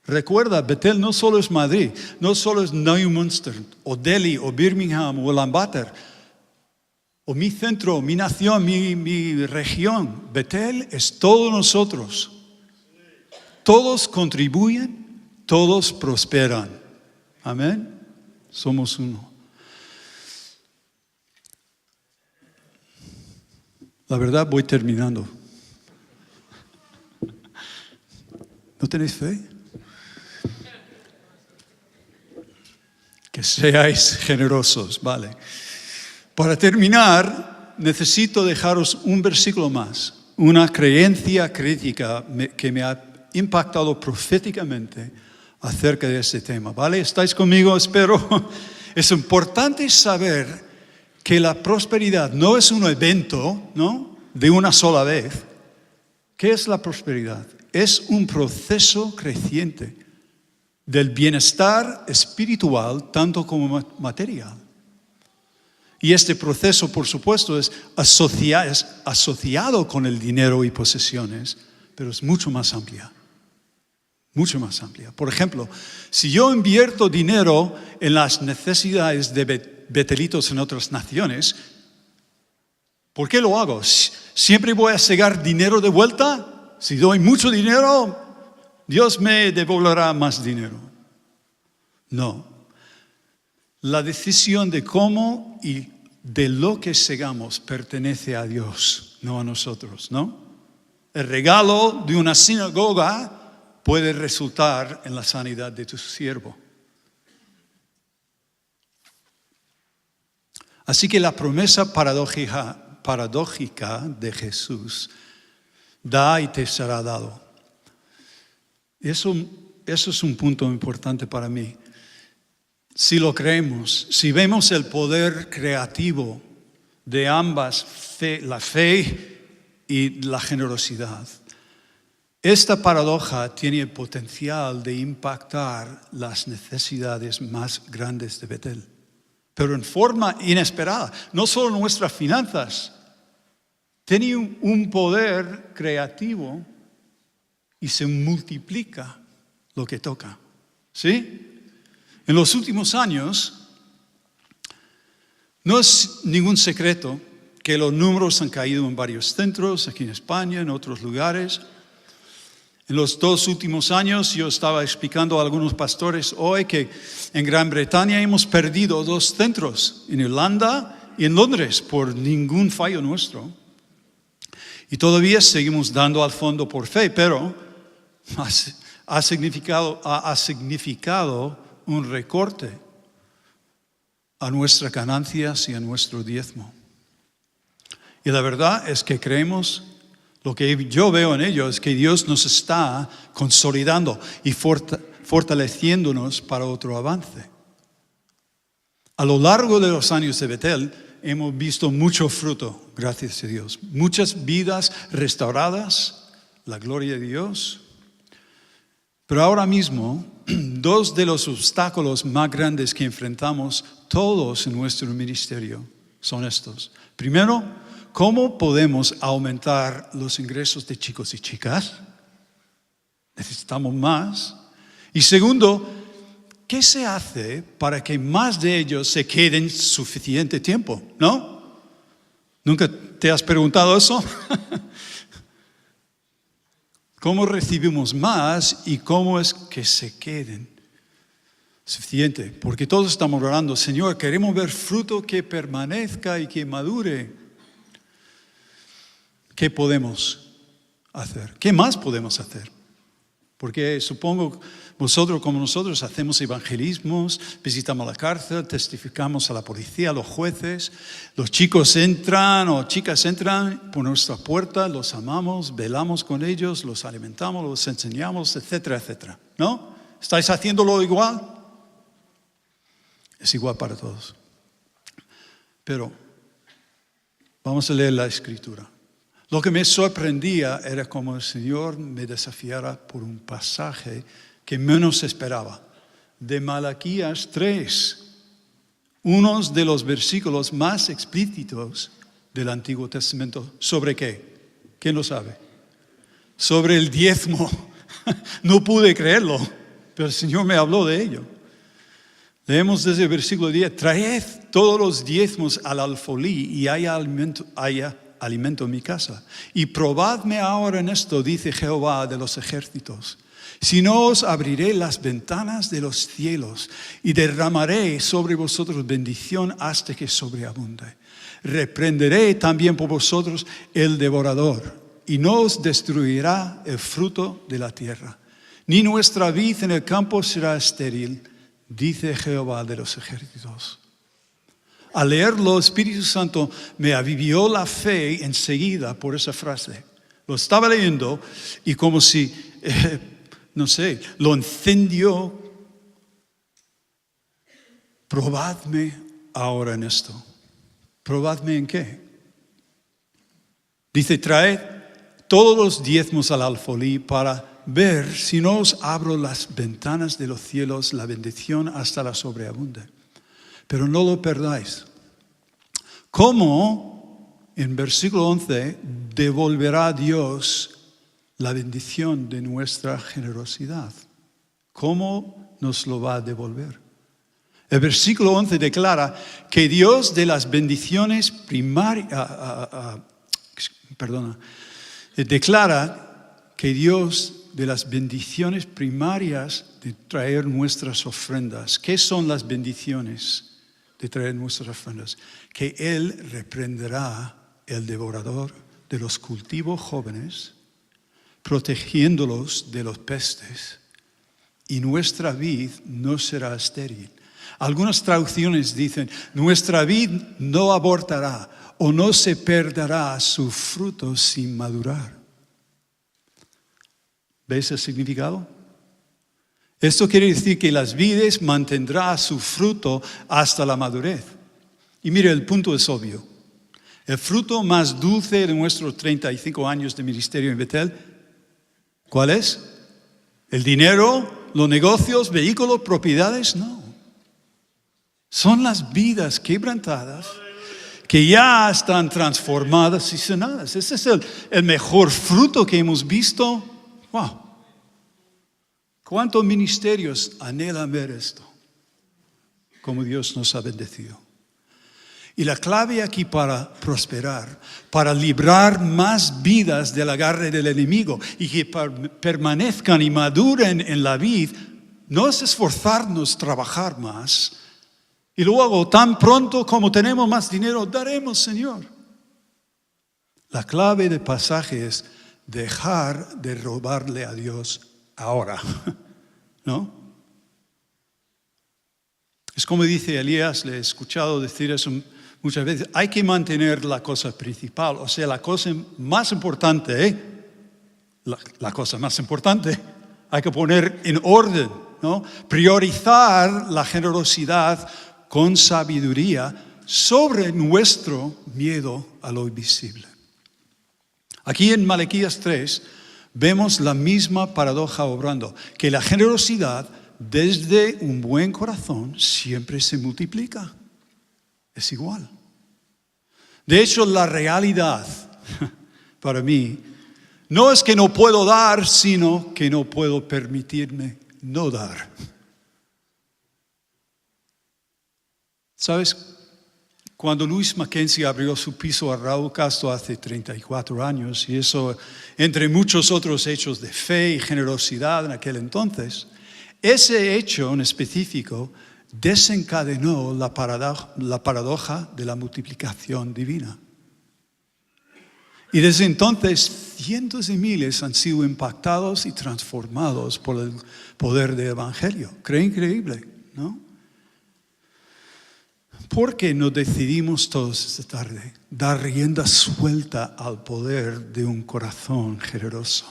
Recuerda, Betel no solo es Madrid, no solo es Neumünster, o Delhi, o Birmingham, o Ulaanbaatar, o mi centro, mi nación, mi región. Betel es todos nosotros. Todos contribuyen, todos prosperan. Amén. Somos uno. La verdad, voy terminando. ¿No tenéis fe? Que seáis generosos, vale. Para terminar, necesito dejaros un versículo más, una creencia crítica que me ha impactado proféticamente acerca de este tema, ¿vale? ¿Estáis conmigo? Espero. Es importante saber que la prosperidad no es un evento, ¿no?, de una sola vez. ¿Qué es la prosperidad? Es un proceso creciente del bienestar espiritual tanto como material. Y este proceso, por supuesto, es asociado con el dinero y posesiones, pero es mucho más amplia. Mucho más amplia. Por ejemplo, si yo invierto dinero en las necesidades de betelitos en otras naciones, ¿por qué lo hago? ¿Siempre voy a sacar dinero de vuelta? Si doy mucho dinero, Dios me devolverá más dinero. No. La decisión de cómo y de lo que segamos pertenece a Dios, no a nosotros, ¿no? El regalo de una sinagoga puede resultar en la sanidad de tu siervo. Así que la promesa paradójica de Jesús, da y te será dado. Eso es un punto importante para mí. Si lo creemos, si vemos el poder creativo de ambas, la fe y la generosidad, esta paradoja tiene el potencial de impactar las necesidades más grandes de Betel, pero en forma inesperada. No solo nuestras finanzas, tiene un poder creativo y se multiplica lo que toca. ¿Sí? En los últimos años, no es ningún secreto que los números han caído en varios centros, aquí en España, en otros lugares. En los 2 últimos años, yo estaba explicando a algunos pastores hoy que en Gran Bretaña hemos perdido 2 centros, en Irlanda y en Londres, por ningún fallo nuestro. Y todavía seguimos dando al fondo por fe, pero ha significado un recorte a nuestras ganancias y a nuestro diezmo. Y la verdad es que creemos, lo que yo veo en ello es que Dios nos está consolidando y fortaleciéndonos para otro avance. A lo largo de los años de Betel hemos visto mucho fruto, gracias a Dios. Muchas vidas restauradas, la gloria de Dios. Pero ahora mismo, 2 de los obstáculos más grandes que enfrentamos todos en nuestro ministerio son estos. Primero, ¿cómo podemos aumentar los ingresos de chicos y chicas? Necesitamos más. Y segundo, ¿qué se hace para que más de ellos se queden suficiente tiempo? ¿No? ¿Nunca te has preguntado eso? ¿Cómo recibimos más y cómo es que se queden suficiente? Porque todos estamos orando, Señor, queremos ver fruto que permanezca y que madure. ¿Qué podemos hacer? ¿Qué más podemos hacer? Porque supongo vosotros como nosotros hacemos evangelismos, visitamos la cárcel, testificamos a la policía, a los jueces. Los chicos entran o chicas entran por nuestra puerta, los amamos, velamos con ellos, los alimentamos, los enseñamos, etcétera, etcétera. ¿No? ¿Estáis haciéndolo igual? Es igual para todos. Pero vamos a leer la Escritura. Lo que me sorprendía era como el Señor me desafiara por un pasaje que menos esperaba. De Malaquías 3, uno de los versículos más explícitos del Antiguo Testamento. ¿Sobre qué? ¿Quién lo sabe? Sobre el diezmo. No pude creerlo, pero el Señor me habló de ello. Leemos desde el versículo 10. Traed todos los diezmos al alfolí y haya alimento en mi casa. Y probadme ahora en esto, dice Jehová de los ejércitos. Si no, os abriré las ventanas de los cielos y derramaré sobre vosotros bendición hasta que sobreabunde. Reprenderé también por vosotros el devorador y no os destruirá el fruto de la tierra. Ni nuestra vid en el campo será estéril, dice Jehová de los ejércitos. Al leerlo, el Espíritu Santo me avivió la fe enseguida por esa frase. Lo estaba leyendo y como si, lo encendió. Probadme ahora en esto. ¿Probadme en qué? Dice, traed todos los diezmos al alfolí para ver si no os abro las ventanas de los cielos, la bendición hasta la sobreabunde. Pero no lo perdáis. ¿Cómo, en versículo 11, devolverá Dios la bendición de nuestra generosidad? ¿Cómo nos lo va a devolver? El versículo 11 declara que Dios de las bendiciones declara que Dios de las bendiciones primarias de traer nuestras ofrendas. ¿Qué son las bendiciones de traer nuestras ofrendas? Que Él reprenderá el devorador de los cultivos jóvenes, protegiéndolos de los pestes, y nuestra vid no será estéril. Algunas traducciones dicen, nuestra vid no abortará o no se perderá su fruto sin madurar. ¿Veis el significado? Esto quiere decir que las vides mantendrán su fruto hasta la madurez. Y mire, el punto es obvio. El fruto más dulce de nuestros 35 años de ministerio en Betel, ¿cuál es? ¿El dinero, los negocios, vehículos, propiedades? No. Son las vidas quebrantadas que ya están transformadas y sanadas. Ese es el mejor fruto que hemos visto. ¡Wow! ¿Cuántos ministerios anhelan ver esto? Como Dios nos ha bendecido. Y la clave aquí para prosperar, para librar más vidas del agarre del enemigo y que permanezcan y maduren en la vid, no es esforzarnos, trabajar más. Y luego, tan pronto como tenemos más dinero, daremos, Señor. La clave del pasaje es dejar de robarle a Dios ahora, ¿no? Es como dice Elías, le he escuchado decir eso muchas veces, hay que mantener la cosa principal, o sea, la cosa más importante, la cosa más importante, hay que poner en orden, ¿no? Priorizar la generosidad con sabiduría sobre nuestro miedo a lo invisible. Aquí en Malaquías 3 vemos la misma paradoja obrando, que la generosidad desde un buen corazón siempre se multiplica. Es igual. De hecho, la realidad para mí no es que no puedo dar, sino que no puedo permitirme no dar. ¿Sabes? Cuando Luis Mackenzie abrió su piso a Raúl Castro hace 34 años, y eso entre muchos otros hechos de fe y generosidad en aquel entonces, ese hecho en específico desencadenó la paradoja de la multiplicación divina. Y desde entonces, cientos de miles han sido impactados y transformados por el poder del Evangelio. Creo increíble, ¿no? ¿Por qué no decidimos todos esta tarde dar rienda suelta al poder de un corazón generoso?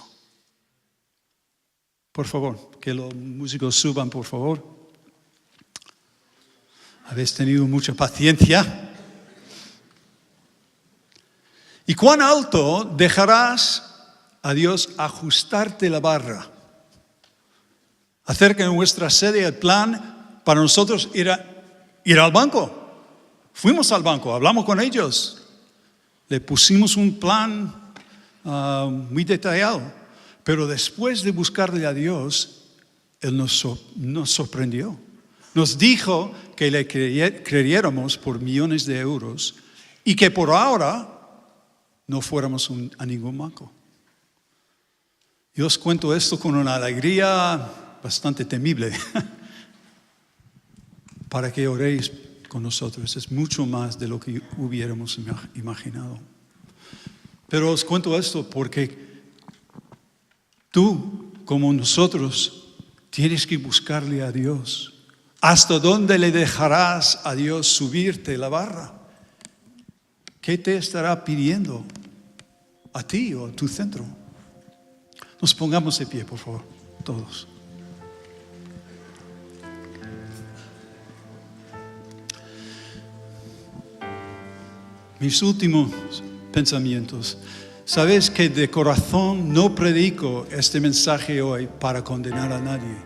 Por favor, que los músicos suban, por favor. Habéis tenido mucha paciencia. ¿Y cuán alto dejarás a Dios ajustarte la barra? Acerca de nuestra sede, el plan para nosotros era ir al banco. Fuimos al banco, hablamos con ellos. Le pusimos un plan muy detallado. Pero después de buscarle a Dios, Él nos sorprendió. Nos dijo que le creyéramos por millones de euros y que por ahora no fuéramos a ningún banco. Yo os cuento esto con una alegría bastante temible para que oréis con nosotros. Es mucho más de lo que hubiéramos imaginado. Pero os cuento esto porque tú, como nosotros, tienes que buscarle a Dios. ¿Hasta dónde le dejarás a Dios subirte la barra? ¿Qué te estará pidiendo a ti o a tu centro? Nos pongamos de pie, por favor, todos. Mis últimos pensamientos. Sabes que de corazón no predico este mensaje hoy para condenar a nadie.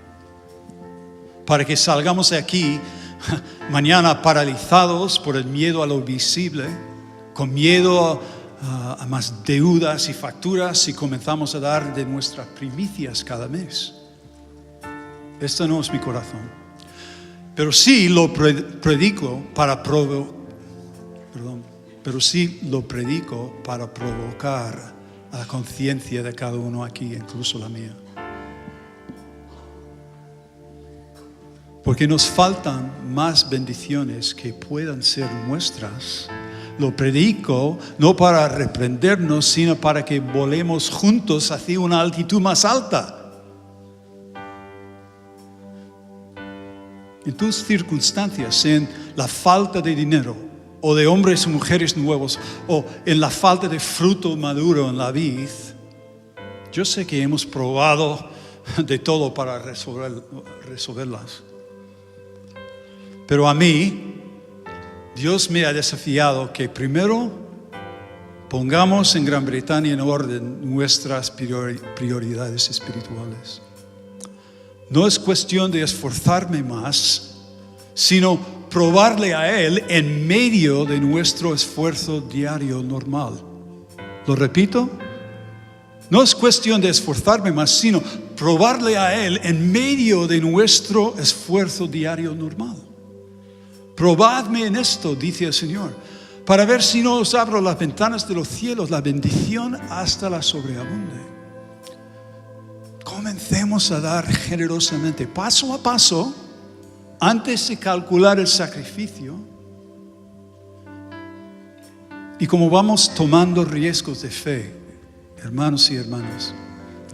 Para que salgamos de aquí mañana paralizados por el miedo a lo visible, con miedo a más deudas y facturas si comenzamos a dar de nuestras primicias cada mes. Este no es mi corazón. Pero sí lo predico para provocar a la conciencia de cada uno aquí, incluso la mía. Porque nos faltan más bendiciones que puedan ser nuestras. Lo predico no para reprendernos, sino para que volemos juntos hacia una altitud más alta. En tus circunstancias, en la falta de dinero, o de hombres y mujeres nuevos, o en la falta de fruto maduro en la vid, yo sé que hemos probado de todo para resolverlas. Pero a mí, Dios me ha desafiado que primero pongamos en Gran Bretaña en orden nuestras prioridades espirituales. No es cuestión de esforzarme más, sino probarle a Él en medio de nuestro esfuerzo diario normal. ¿Lo repito? No es cuestión de esforzarme más, sino probarle a Él en medio de nuestro esfuerzo diario normal. Probadme en esto, dice el Señor, para ver si no os abro las ventanas de los cielos, la bendición hasta la sobreabunde. Comencemos a dar generosamente, paso a paso, antes de calcular el sacrificio. Y como vamos tomando riesgos de fe, hermanos y hermanas,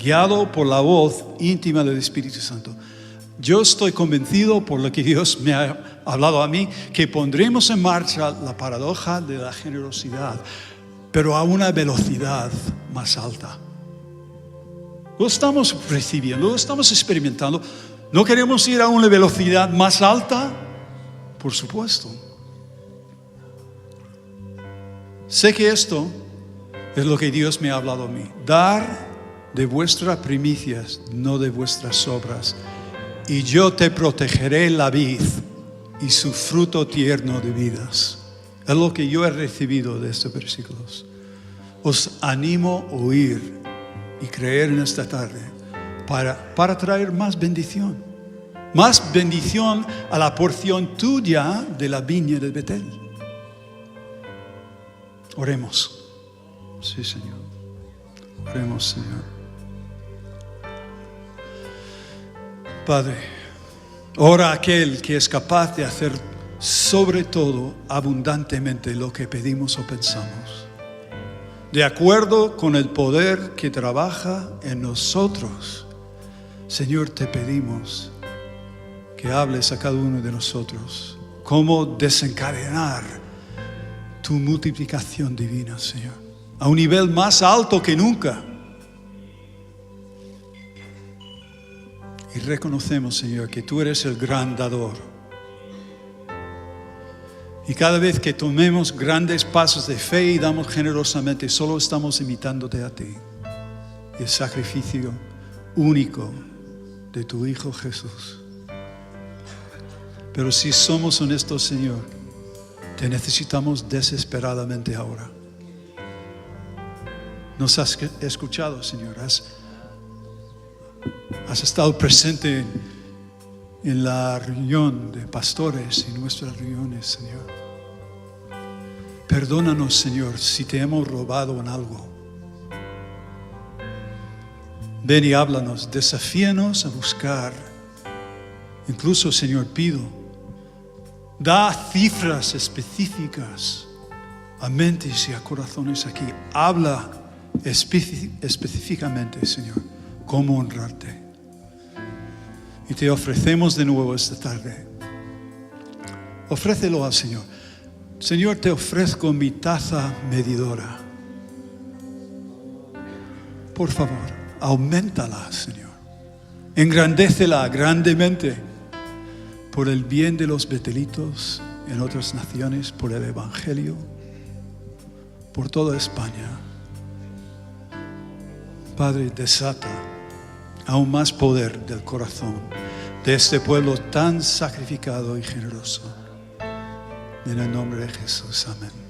guiado por la voz íntima del Espíritu Santo, yo estoy convencido por lo que Dios me ha hablado a mí, que pondremos en marcha la paradoja de la generosidad, pero a una velocidad más alta. Lo estamos recibiendo, lo estamos experimentando. ¿No queremos ir a una velocidad más alta? Por supuesto. Sé que esto es lo que Dios me ha hablado a mí. Dar de vuestras primicias, no de vuestras obras. Y yo te protegeré la vid y su fruto tierno de vidas. Es lo que yo he recibido de estos versículos. Os animo a oír y creer en esta tarde para traer más bendición. Más bendición a la porción tuya de la viña de Betel. Oremos. Sí, Señor. Oremos, Señor. Padre, ora aquel que es capaz de hacer sobre todo abundantemente lo que pedimos o pensamos. de acuerdo con el poder que trabaja en nosotros. Señor, te pedimos que hables a cada uno de nosotros cómo desencadenar tu multiplicación divina, Señor, a un nivel más alto que nunca. Y reconocemos, Señor, que tú eres el gran dador. Y cada vez que tomemos grandes pasos de fe y damos generosamente, solo estamos imitándote a ti. Y el sacrificio único de tu Hijo Jesús. Pero si somos honestos, Señor, te necesitamos desesperadamente ahora. Nos has escuchado, Señor. Has estado presente en la reunión de pastores y nuestras reuniones, Señor. Perdónanos, Señor, si te hemos robado en algo. Ven y háblanos, desafíanos a buscar. Incluso, Señor, pido, da cifras específicas a mentes y a corazones aquí. Habla específicamente, Señor, cómo honrarte. Y te ofrecemos de nuevo esta tarde. Ofrécelo al Señor. Señor, te ofrezco mi taza medidora. Por favor, auméntala, Señor. Engrandécela grandemente por el bien de los betelitos en otras naciones, por el Evangelio, por toda España. Padre, desata aún más poder del corazón de este pueblo tan sacrificado y generoso. En el nombre de Jesús, amén.